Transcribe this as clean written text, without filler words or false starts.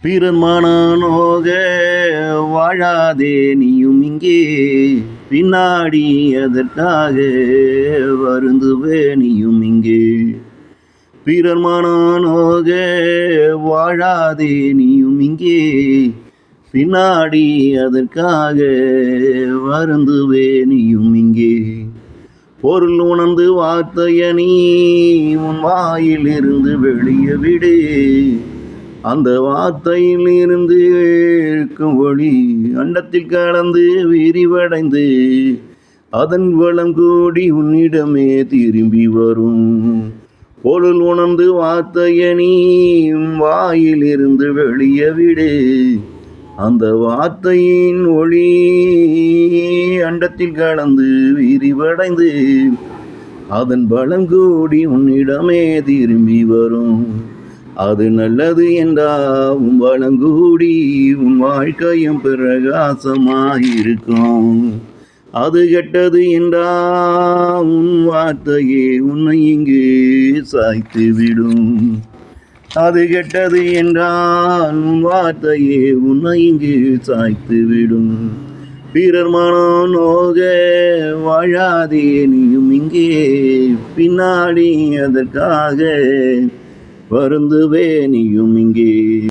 பிறர் மனநோக வாழாதே நீயும் இங்கே, பின்னாடி அதற்காக வருந்துவே நீயும் இங்கே. பிறர் மனநோக வாழாதே நீயும் இங்கே, பின்னாடி அதற்காக வருந்துவே நீயும் இங்கே. பொருள் உணர்ந்து வார்த்தைய நீ உன் வாயில் இருந்து வெளியே விடு, அந்த வார்த்தையில் இருந்து இருக்கும் ஒளி அண்டத்தில் கலந்து விரிவடைந்து அதன் வளம் கூடி உன்னிடமே திரும்பி வரும். பொருள் உணர்ந்து வார்த்தைய நீ வாயில் இருந்து வெளியே விடு, அந்த வார்த்தையின் ஒளி அண்டத்தில் கலந்து விரிவடைந்து அதன் பலம் கூடி உன்னிடமே திரும்பி வரும். அது நல்லது என்றாவும் பலம் கூடி உன் வாழ்க்கையும் பிரகாசமாயிருக்கும். அது கெட்டது என்றா உன் வார்த்தையே உன்னை இங்கு சாய்த்து விடும். அது கெட்டது என்றால் உன் வார்த்தையே உன்னை இங்கு சாய்த்து விடும். பிறர் மனநோக வாழாதே நீயும் இங்கே, பின்னாடி அதற்காக வருந்துவே நீயும் இங்கே.